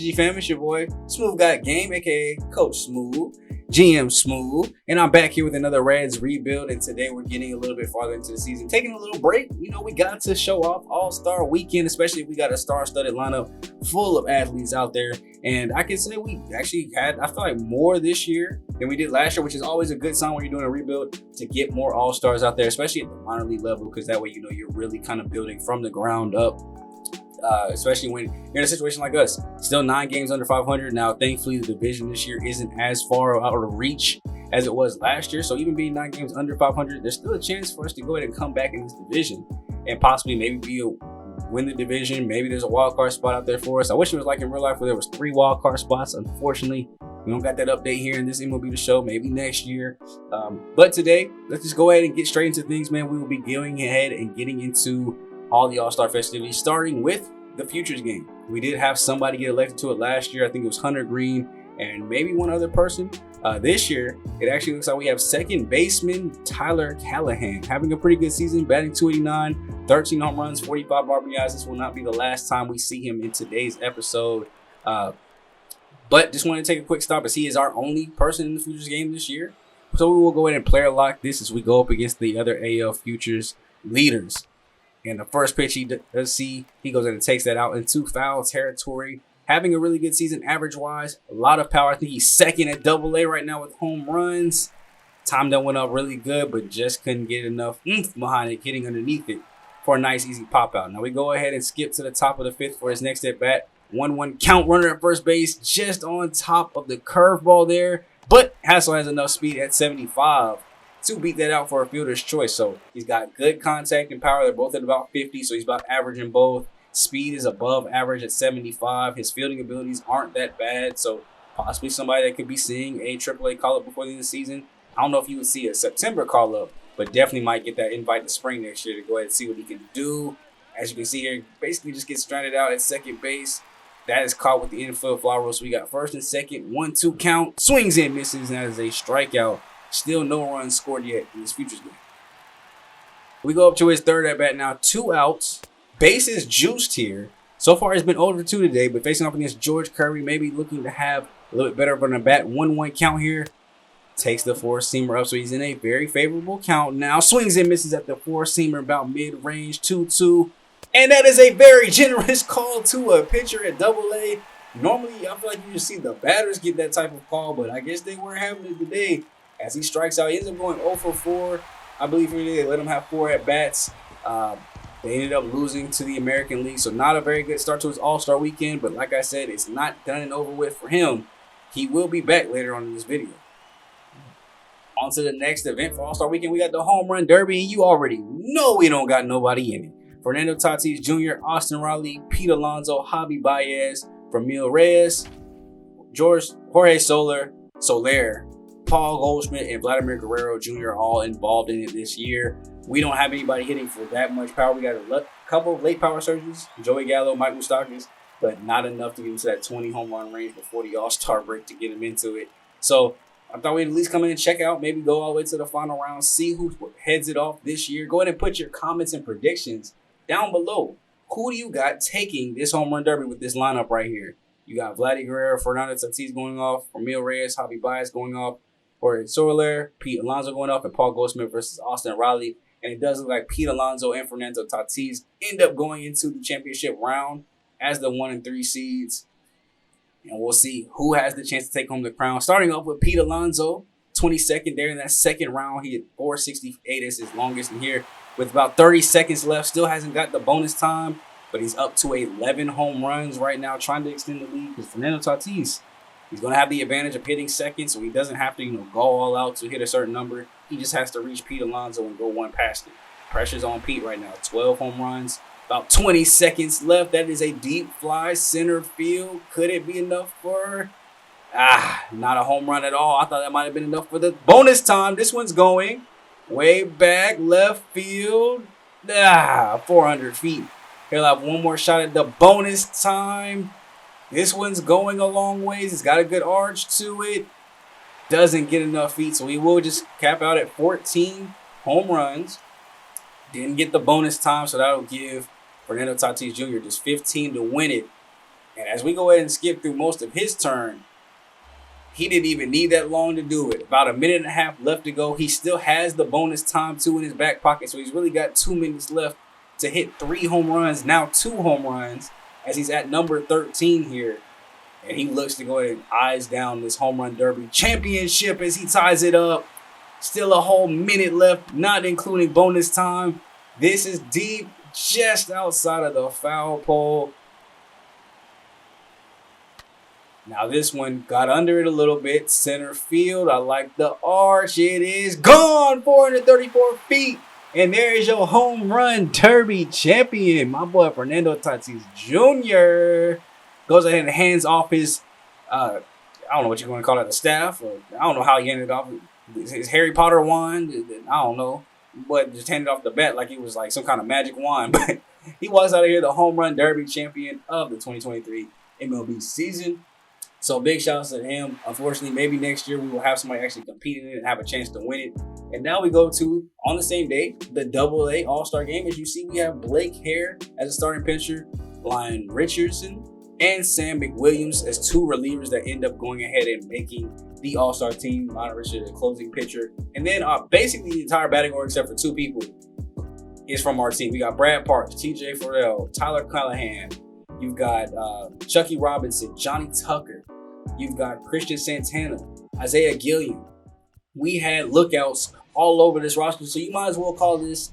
GG fam? It's your boy, SmooveGotGame, aka Coach Smooth, GM Smooth, and I'm back here with another Reds rebuild, and today we're getting a little bit farther into the season, taking a little break. You know, we got to show off All-Star Weekend, especially if we got a star-studded lineup full of athletes out there, and I can say we actually had, I feel like, more this year than we did last year, which is always a good sign when you're doing a rebuild to get more All-Stars out there, especially at the minor league level, because that way, you know, you're really kind of building from the ground up. Especially when you're in a situation like us, still 9 games under 500. Now, thankfully, the division this year isn't as far out of reach as it was last year. So even being 9 games under 500, there's still a chance for us to go ahead and come back in this division and possibly maybe win the division. Maybe there's a wild card spot out there for us. I wish it was like in real life where there was 3 wild card spots. Unfortunately, we don't got that update here in this MLB The Show. Maybe next year. But today, let's just go ahead and get straight into things, man. We will be going ahead and getting into all the All-Star festivities, starting with the Futures game. We did have somebody get elected to it last year. I think it was Hunter Green and maybe one other person. This year, it actually looks like we have second baseman Tyler Callahan having a pretty good season, batting .289, 13 home runs, 45 RBIs. This will not be the last time we see him in today's episode. But just want to take a quick stop as he is our only person in the Futures game this year. So we will go ahead and player lock this as we go up against the other AL Futures leaders. And the first pitch he does see, he goes in and takes that out into foul territory. Having a really good season average-wise. A lot of power. I think he's second at AA right now with home runs. Time that went up really good, but just couldn't get enough oomph behind it, hitting underneath it for a nice, easy pop-out. Now we go ahead and skip to the top of the 5th for his next at-bat. 1-1 count, runner at first base, just on top of the curveball there. But Hassel has enough speed at 75. To beat that out for a fielder's choice. So he's got good contact and power. They're both at about 50, so he's about average in both. Speed is above average at 75. His fielding abilities aren't that bad, so possibly somebody that could be seeing a AAA call-up before the end of the season. I don't know if you would see a September call-up, but definitely might get that invite to spring next year to go ahead and see what he can do. As you can see here, basically just gets stranded out at second base. That is caught with the infield fly roll. So we got first and second, 1-2 count. Swings in, misses, and that is a strikeout. Still no runs scored yet in this Futures game. We go up to his third at bat now. 2 outs. Bases juiced here. So far, it's been 0-2 today, but facing off against George Kirby, maybe looking to have a little bit better of an at bat. 1-1 count here. Takes the 4-seamer up, so he's in a very favorable count now. Swings and misses at the 4-seamer about mid-range. 2-2. And that is a very generous call to a pitcher at AA. Normally, I feel like you just see the batters get that type of call, but I guess they weren't having it today. As he strikes out, he ends up going 0 for 4. I believe they let him have 4 at-bats. They ended up losing to the American League, so not a very good start to his All-Star weekend. But like I said, it's not done and over with for him. He will be back later on in this video. On to the next event for All-Star weekend. We got the Home Run Derby. You already know we don't got nobody in it. Fernando Tatis Jr., Austin Riley, Pete Alonso, Javi Baez, Ramil Reyes, Jorge Soler, Paul Goldschmidt, and Vladimir Guerrero Jr. are all involved in it this year. We don't have anybody hitting for that much power. We got a couple of late power surges, Joey Gallo, Mike Moustakas, but not enough to get into that 20 home run range before the All-Star break to get him into it. So I thought we'd at least come in and check out, maybe go all the way to the final round, see who heads it off this year. Go ahead and put your comments and predictions down below. Who do you got taking this Home Run Derby with this lineup right here? You got Vladdy Guerrero, Fernando Tatis going off, Ramil Reyes, Javi Baez going off, Jorge Soler, Pete Alonso going off, and Paul Goldschmidt versus Austin Riley. And it does look like Pete Alonso and Fernando Tatis end up going into the championship round as the 1 and 3 seeds. And we'll see who has the chance to take home the crown. Starting off with Pete Alonso, 22nd there in that second round. He hit 468 as his longest in here with about 30 seconds left. Still hasn't got the bonus time, but he's up to 11 home runs right now, trying to extend the lead because Fernando Tatis, he's going to have the advantage of hitting second, so he doesn't have to, go all out to hit a certain number. He just has to reach Pete Alonso and go one past it. Pressure's on Pete right now. 12 home runs, about 20 seconds left. That is a deep fly center field. Could it be enough for? Not a home run at all. I thought that might have been enough for the bonus time. This one's going way back left field. 400 feet. He'll have one more shot at the bonus time. This one's going a long ways. It's got a good arch to it. Doesn't get enough feet, so he will just cap out at 14 home runs. Didn't get the bonus time, so that'll give Fernando Tatis Jr. just 15 to win it. And as we go ahead and skip through most of his turn, he didn't even need that long to do it. About a minute and a half left to go. He still has the bonus time too in his back pocket, so he's really got 2 minutes left to hit 3 home runs, now 2 home runs, as he's at number 13 here. And he looks to go ahead and eyes down this home run derby championship as he ties it up. Still a whole minute left, not including bonus time. This is deep, just outside of the foul pole. Now this one got under it a little bit. Center field, I like the arch. It is gone, 434 feet. And there is your home run derby champion, my boy Fernando Tatis Jr. Goes ahead and hands off his, I don't know what you're going to call it, the staff. Or I don't know how he ended off his Harry Potter wand. I don't know. But just handed off the bat like it was like some kind of magic wand. But he walks out of here the home run derby champion of the 2023 MLB season. So big shout outs to him. Unfortunately, maybe next year we will have somebody actually compete in it and have a chance to win it. And now we go to, on the same day, the AA All-Star game. As you see, we have Blake Hare as a starting pitcher, Lyon Richardson, and Sam McWilliams as 2 relievers that end up going ahead and making the All-Star team. Lyon Richardson, the closing pitcher. And then basically the entire batting order except for 2 people is from our team. We got Brad Parks, TJ Farrell, Tyler Callahan. You've got Chucky Robinson, Johnny Tucker. You've got Christian Santana, Isaiah Gilliam. We had lookouts all over this roster, so you might as well call this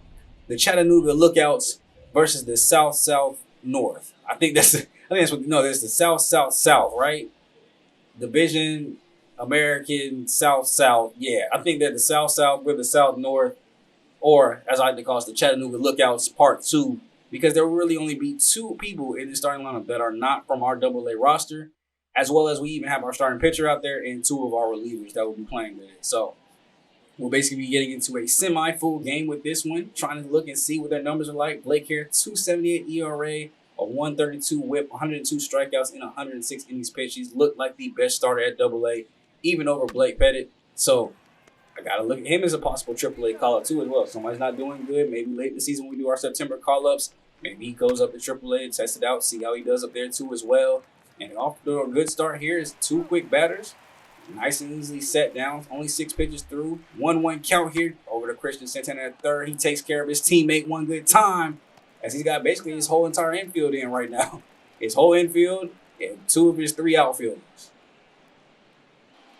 the Chattanooga Lookouts versus the South North. I think that's what there's the South, right? Division American South. Yeah, I think that the South with the South North, or as I like to call it, the Chattanooga Lookouts Part 2, because there will really only be 2 people in the starting lineup that are not from our AA roster, as well as we even have our starting pitcher out there and 2 of our relievers that will be playing with it. So we'll basically be getting into a semi-full game with this one, trying to look and see what their numbers are like. Blake Hare, 2.78 ERA, a 132 whip, 102 strikeouts in 106 innings pitched. He's looked like the best starter at AA, even over Blake Pettit. So I got to look at him as a possible AAA call-up too as well. Somebody's not doing good. Maybe late in the season when we do our September call-ups, maybe he goes up to AAA, test it out, see how he does up there too as well. And off to a good start here is 2 quick batters. Nice and easily set down. Only 6 pitches through. 1-1 count here over to Christian Santana at third. He takes care of his teammate one good time, as he's got basically his whole entire infield in right now. His whole infield and 2 of his 3 outfielders.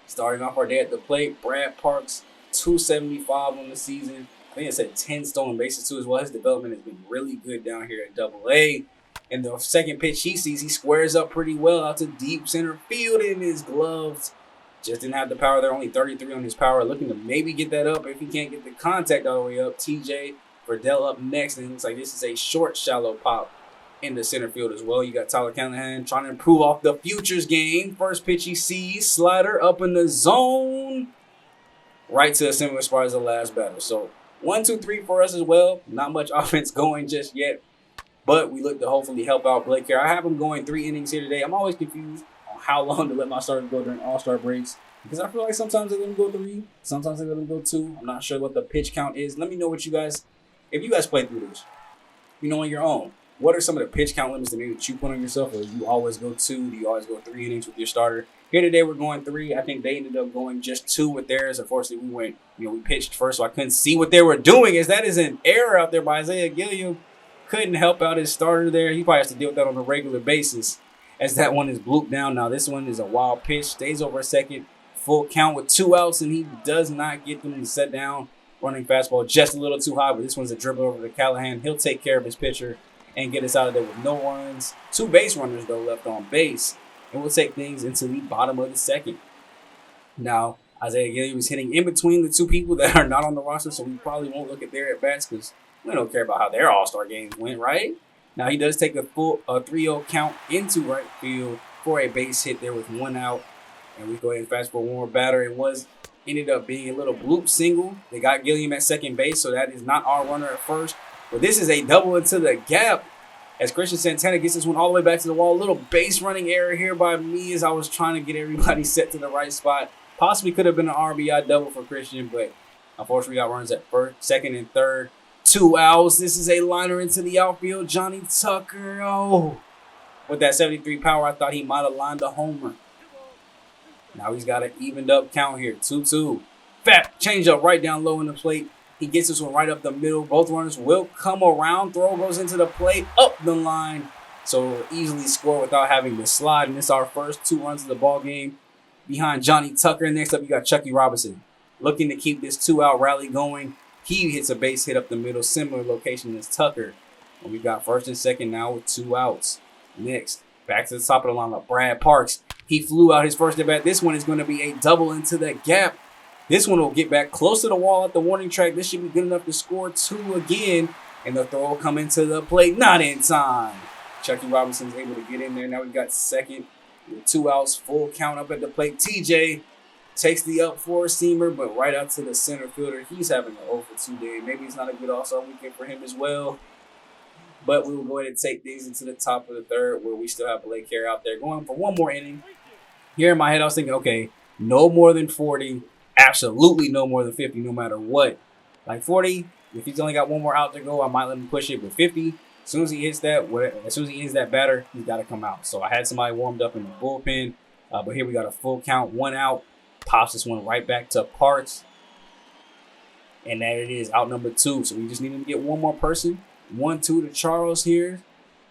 Starting off our day at the plate, Brad Parks, 275 on the season. I think it's at 10 stolen bases too as well. His development has been really good down here at AA. And the second pitch he sees, he squares up pretty well out to deep center field in his gloves. Just didn't have the power there, only 33 on his power. Looking to maybe get that up if he can't get the contact all the way up. TJ Verdell up next, and it looks like this is a short, shallow pop in the center field as well. You got Tyler Callahan trying to improve off the futures game. First pitch he sees, slider up in the zone. Right to a similar spot as the last batter. So 1, 2, 3 for us as well. Not much offense going just yet, but we look to hopefully help out Blake here. I have him going 3 innings here today. I'm always confused on how long to let my starters go during All-Star breaks, because I feel like sometimes they let them go 3, sometimes they let them go 2. I'm not sure what the pitch count is. Let me know what you guys, if you guys play through this, on your own. What are some of the pitch count limits that maybe that you put on yourself? Or do you always go 2? Do you always go 3 innings with your starter? Here today we're going 3. I think they ended up going just 2 with theirs. Unfortunately, we pitched first, so I couldn't see what they were doing. As that is an error out there by Isaiah Gilliam. Couldn't help out his starter there. He probably has to deal with that on a regular basis, as that one is blooped down. Now this one is a wild pitch. Stays over a second. Full count with 2 outs, and he does not get them to set down. Running fastball just a little too high, but this one's a dribble over to Callahan. He'll take care of his pitcher and get us out of there with no runs. 2 base runners, though, left on base. And we'll take things into the bottom of the second. Now, Isaiah Gilliam is hitting in between the 2 people that are not on the roster, so we probably won't look at their at-bats because we don't care about how their All-Star games went, right? Now, he does take a full 3-0 count into right field for a base hit there with 1 out. And we go ahead and fast forward one more batter. It ended up being a little bloop single. They got Gilliam at second base, so that is not our runner at first. But this is a double into the gap as Christian Santana gets this one all the way back to the wall. A little base running error here by me as I was trying to get everybody set to the right spot. Possibly could have been an RBI double for Christian, but unfortunately we got runs at first, second, and third. 2 outs. This is a liner into the outfield. Johnny Tucker. Oh, with that 73 power, I thought he might have lined a homer. Now he's got an evened up count here. 2-2. Fat change up right down low in the plate. He gets this one right up the middle. Both runners will come around. Throw goes into the plate, up the line. So easily score without having to slide. And it's our first 2 runs of the ball game behind Johnny Tucker. Next up, you got Chucky Robinson looking to keep this 2-out rally going. He hits a base hit up the middle, similar location as Tucker. And we got first and second now with 2 outs. Next, back to the top of the lineup, Brad Parks. He flew out his first at bat. This one is going to be a double into that gap. This one will get back close to the wall at the warning track. This should be good enough to score 2 again. And the throw will come into the plate. Not in time. Chucky Robinson's able to get in there. Now we've got second with 2 outs. Full count up at the plate. TJ takes the up 4-seamer, but right out to the center fielder. He's having an 0-for-2 day. Maybe it's not a good all-star weekend for him as well. But we will go ahead and take these into the top of the third, where we still have Blake Carey out there going for one more inning. Here in my head, I was thinking, okay, no more than 40. Absolutely no more than 50, no matter what. Like 40, if he's only got one more out to go, I might let him push it. But 50, as soon as he hits that, as soon as he ends that batter, he's got to come out. So I had somebody warmed up in the bullpen. But here we got a full count, 1 out. Pops this one right back to Parks. And there it is, out number 2. So we just need him to get one more person. 1-2 to Charles here.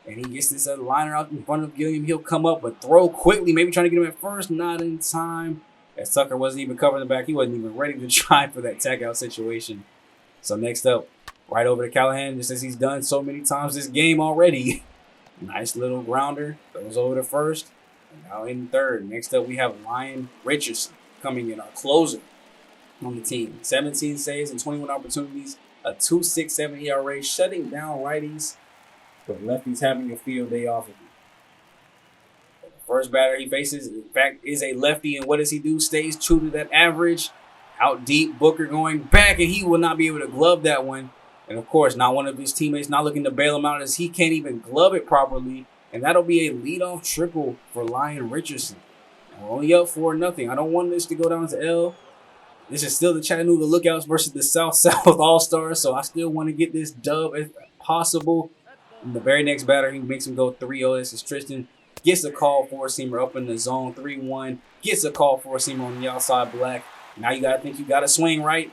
And he gets this other liner out in front of Gilliam. He'll come up, but throw quickly. Maybe trying to get him at first. Not in time. As Tucker wasn't even covering the back. He wasn't even ready to try for that tag out situation. So next up, right over to Callahan. Just as he's done so many times this game already. Nice little grounder. Goes over to first. And now in third. Next up, we have Ryan Richardson coming in, our closer on the team. 17 saves and 21 opportunities. A 2.67 ERA, shutting down righties, but lefties having a field day off of him. The first batter he faces, in fact, is a lefty, and what does he do? Stays true to that average. Out deep, Booker going back, and he will not be able to glove that one. And of course, not one of his teammates not looking to bail him out, as he can't even glove it properly. And that'll be a leadoff triple for Ryan Richardson. And we're only up 4-0. I don't want this to go down to L. This is still the Chattanooga Lookouts versus the South Allstars, so I still want to get this dub if possible. And the very next batter, he makes him go 3-0. This is Tristan. Gets a call 4-seamer up in the zone, 3-1. Gets a call 4-seamer on the outside black. Now you got to think you got to swing right.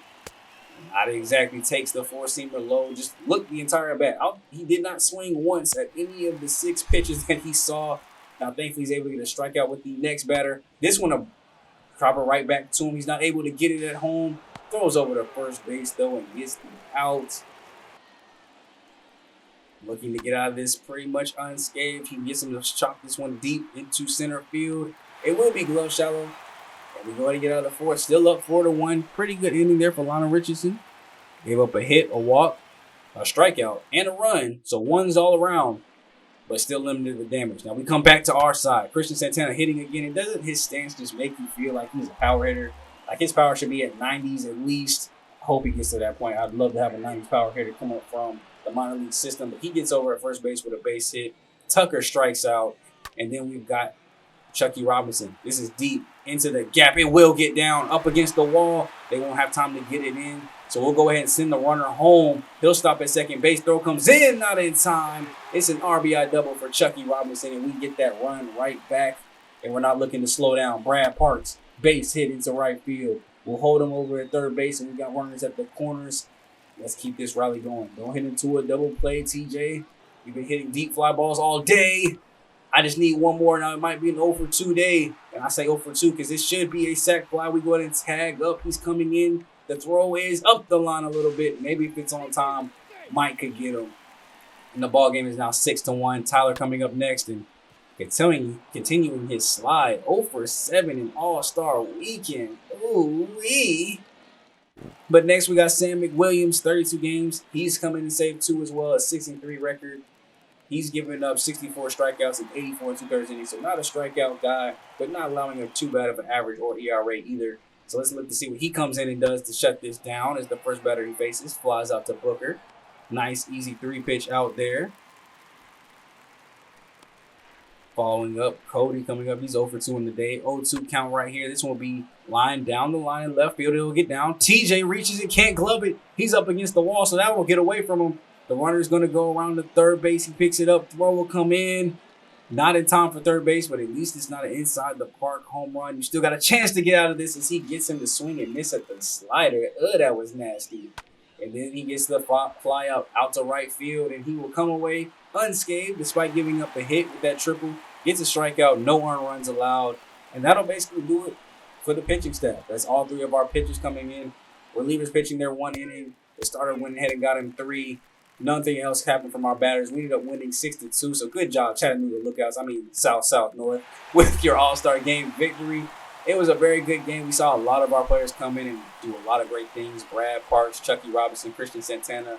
Not exactly takes the 4-seamer low. Just look the entire at bat. He did not swing once at any of the 6 pitches that he saw. Now thankfully he's able to get a strikeout with the next batter. This one, a proper right back to him. He's not able to get it at home. Throws over to first base, though, and gets the out. Looking to get out of this pretty much unscathed. He gets him to chop this one deep into center field. It will be glove shallow. And we go ahead and get out of the fourth. Still up 4-1. Pretty good inning there for Lionel Richardson. Gave up a hit, a walk, a strikeout, and a run. So one's all around, but still limited the damage. Now we come back to our side. Christian Santana hitting again. And doesn't his stance just make you feel like he's a power hitter? Like his power should be at 90s at least. I hope he gets to that point. I'd love to have a 90s power hitter come up from the minor league system. But he gets over at first base with a base hit. Tucker strikes out. And then we've got Chucky Robinson. This is deep into the gap. It will get down up against the wall. They won't have time to get it in. So we'll go ahead and send the runner home. He'll stop at second base. Throw comes in, not in time. It's an RBI double for Chucky Robinson, and we get that run right back. And we're not looking to slow down. Brad Parks, base hit into right field. We'll hold him over at third base, and we got runners at the corners. Let's keep this rally going. Don't hit into a double play, TJ. You've been hitting deep fly balls all day. I just need one more. Now it might be an 0-for-2 day. And I say 0-for-2 because this should be a sac fly. We go ahead and tag up. He's coming in. The throw is up the line a little bit. Maybe if it's on time, Mike could get him. And the ball game is now 6-1. Tyler coming up next and continuing his slide. 0-for-7 in All-Star Weekend. Ooh-wee. But next we got Sam McWilliams, 32 games. He's coming to save 2 as well, a 6-3 record. He's given up 64 strikeouts and 84 2/3 innings. So not a strikeout guy, but not allowing him too bad of an average or ERA either. So let's look to see what he comes in and does to shut this down as the first batter he faces flies out to Booker. Nice, easy 3-pitch out there. Following up, Cody coming up. He's 0-for-2 in the day. 0-2 count right here. This one will be lined down the line left field. It'll get down. TJ reaches it, can't glove it. He's up against the wall, so that will get away from him. The runner's going to go around the third base. He picks it up. Throw will come in. Not in time for third base, but at least it's not an inside the park home run. You still got a chance to get out of this as he gets him to swing and miss at the slider. That was nasty. And then he gets the fly out to right field, and he will come away unscathed despite giving up a hit with that triple. Gets a strikeout, no earned runs allowed, and that'll basically do it for the pitching staff. That's all three of our pitchers coming in. Relievers pitching their 1 inning. The starter went ahead and got him 3. Nothing else happened from our batters. We ended up winning 6-2. So good job, Chattanooga Lookouts. South North with your All-Star game victory. It was a very good game. We saw a lot of our players come in and do a lot of great things. Brad Parks, Chucky Robinson, Christian Santana,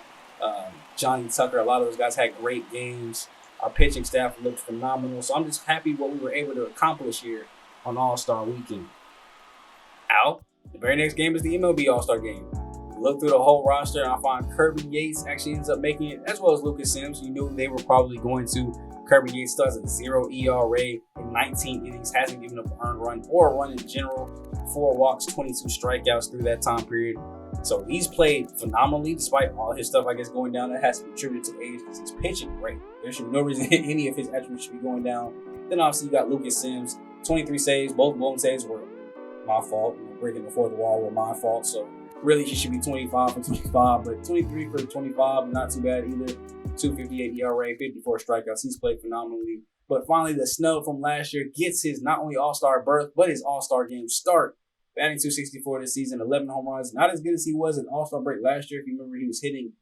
Johnny Tucker. A lot of those guys had great games. Our pitching staff looked phenomenal. So I'm just happy what we were able to accomplish here on All-Star Weekend. Now, the very next game is the MLB All-Star game. Look through the whole roster, and I find Kirby Yates actually ends up making it, as well as Lucas Sims. You knew they were probably going to. Kirby Yates starts at 0 ERA in 19 innings, hasn't given up an earned run or a run in general. 4 walks, 22 strikeouts through that time period. So he's played phenomenally despite all his stuff, I guess, going down. That has to be attributed to age because he's pitching great. There should be no reason any of his attributes should be going down. Then obviously you got Lucas Sims, 23 saves. Both blown saves were my fault. Breaking the fourth wall were my fault. So really, he should be 25 for 25, but 23 for 25, not too bad either. 2.58 ERA, 54 strikeouts. He's played phenomenally. But finally, the snub from last year gets his not only All-Star berth, but his All-Star game start. Batting 264 this season, 11 home runs. Not as good as he was in All-Star break last year. If you remember, he was hitting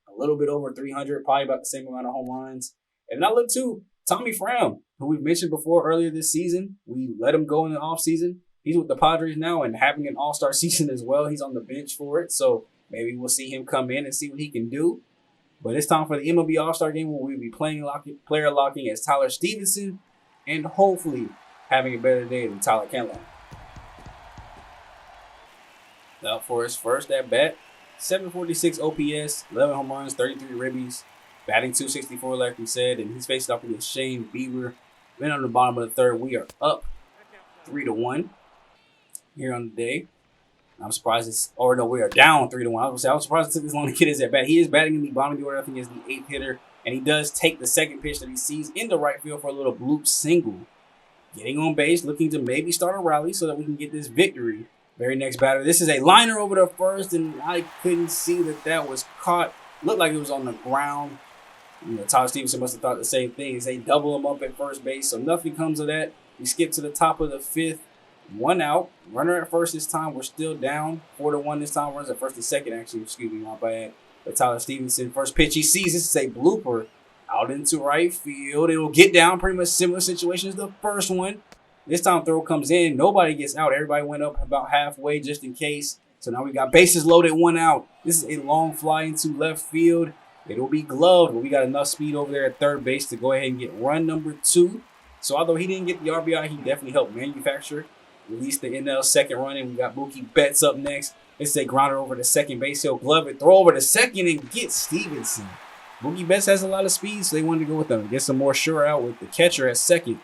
a little bit over 300, probably about the same amount of home runs. And I look to Tommy Pham, who we've mentioned before earlier this season. We let him go in the offseason. He's with the Padres now and having an all-star season as well. He's on the bench for it, so maybe we'll see him come in and see what he can do. But it's time for the MLB All-Star Game where we'll be player locking as Tyler Stevenson and hopefully having a better day than Tyler Kenlon. Now for his first at-bat, 746 OPS, 11 home runs, 33 ribbies, batting 264 like we said, and he's faced off against Shane Bieber. Then on the bottom of the third, we are up 3-1. Here on the day. I'm surprised we are down 3-1. I was surprised it took this long to get his at bat. He is batting in the bottom of the order. I think he's the 8th hitter. And he does take the second pitch that he sees into right field for a little bloop single. Getting on base, looking to maybe start a rally so that we can get this victory. Very next batter. This is a liner over the first, and I couldn't see that was caught. Looked like it was on the ground. Tyler Stevenson must have thought the same thing. They double him up at first base, so nothing comes of that. We skip to the top of the 5th. 1 out. Runner at first this time. We're still down 4-1 this time. Runners at first and second, actually. Excuse me, my bad. But Tyler Stevenson, first pitch he sees. This is a blooper out into right field. It'll get down. Pretty much similar situation as the first one. This time throw comes in. Nobody gets out. Everybody went up about halfway just in case. So now we got bases loaded, 1 out. This is a long fly into left field. It'll be gloved, but we got enough speed over there at third base to go ahead and get run number 2. So although he didn't get the RBI, he definitely helped manufacture. Release the NL second run, and we got Mookie Betts up next. It's a grounder over to second base. He'll glove it, throw over to second, and get Stevenson. Mookie Betts has a lot of speed, so they wanted to go with him. Get some more sure out with the catcher at second.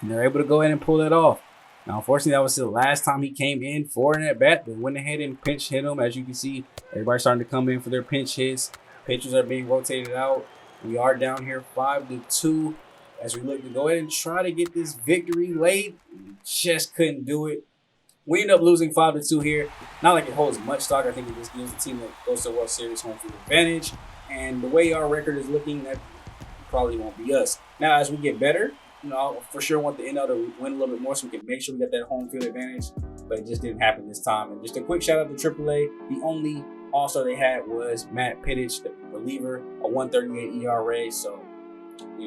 And they're able to go ahead and pull that off. Now, unfortunately, that was the last time he came in for an at-bat. They went ahead and pinch hit him. As you can see, everybody's starting to come in for their pinch hits. Pitchers are being rotated out. We are down here 5-2. As we look to go ahead and try to get this victory late, we just couldn't do it. We end up losing 5-2 here. Not like it holds much stock. I think it just gives the team that goes to World Series home field advantage. And the way our record is looking, that probably won't be us. Now, as we get better, I for sure want the NL to win a little bit more so we can make sure we get that home field advantage. But it just didn't happen this time. And just a quick shout out to AAA. The only All-Star they had was Matt Pittich, the reliever, a 1.38 ERA. So,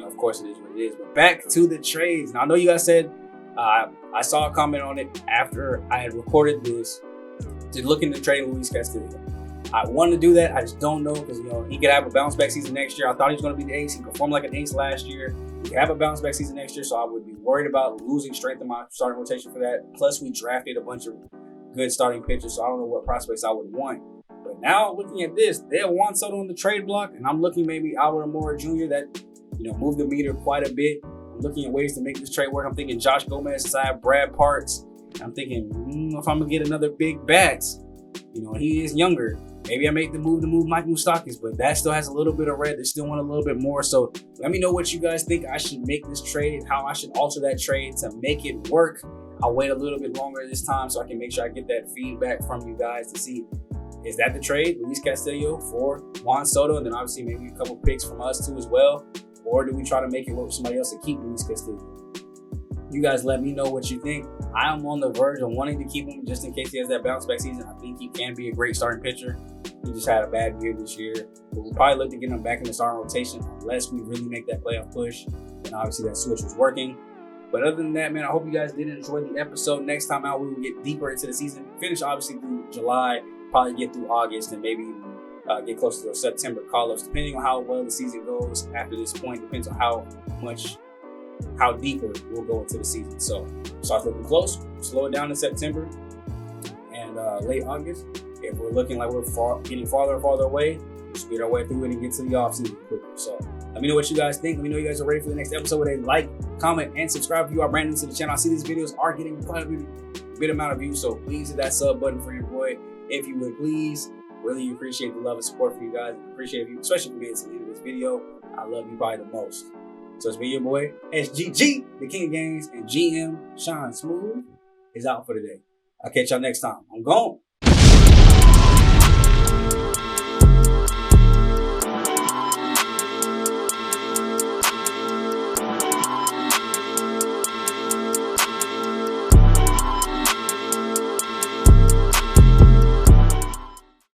of course it is what it is. But back to the trades. Now, I know you guys said, I saw a comment on it after I had recorded this, to look into trading Luis Castillo. I wanted to do that. I just don't know because, he could have a bounce back season next year. I thought he was going to be the ace. He performed like an ace last year. He could have a bounce back season next year, so I would be worried about losing strength in my starting rotation for that. Plus, we drafted a bunch of good starting pitchers, so I don't know what prospects I would want. But now, looking at this, they have Juan Soto on the trade block, and I'm looking maybe Albert Amora Jr. that, moved the meter quite a bit. I'm looking at ways to make this trade work. I'm thinking Josh Gomez side, Brad Parks. I'm thinking, if I'm going to get another big bat, he is younger. maybe I make the move to move Mike Moustakas, but that still has a little bit of red. They still want a little bit more. So let me know what you guys think I should make this trade, how I should alter that trade to make it work. I'll wait a little bit longer this time so I can make sure I get that feedback from you guys to see, is that the trade? Luis Castillo for Juan Soto, and then obviously maybe a couple picks from us too as well. Or do we try to make it work for somebody else to keep Luis Castillo? You guys let me know what you think. I am on the verge of wanting to keep him just in case he has that bounce back season. I think he can be a great starting pitcher. He just had a bad year this year. But we'll probably look to get him back in the starting rotation unless we really make that playoff push. And obviously that switch was working. But other than that, man, I hope you guys did enjoy the episode. Next time out, we will get deeper into the season. Finish obviously through July, probably get through August, and maybe get close to the September call-ups, depending on how well the season goes after this point. Depends on how deeper we'll go into the season. So start looking close, slow it down in September and late August. If we're looking like we're getting farther and farther away, we'll speed our way through it and get to the off season quicker. So let me know what you guys think. Let me know you guys are ready for the next episode with a like, comment, and subscribe if you are brand new to the channel. I see these videos are getting quite a good amount of views, so please hit that sub button for your boy if you would, please. Really appreciate the love and support from you guys. Appreciate you, especially for being to the end of this video. I love you probably the most. So it's been your boy, SGG, the King of Games, and GM Sean Smooth is out for today. I'll catch y'all next time. I'm gone.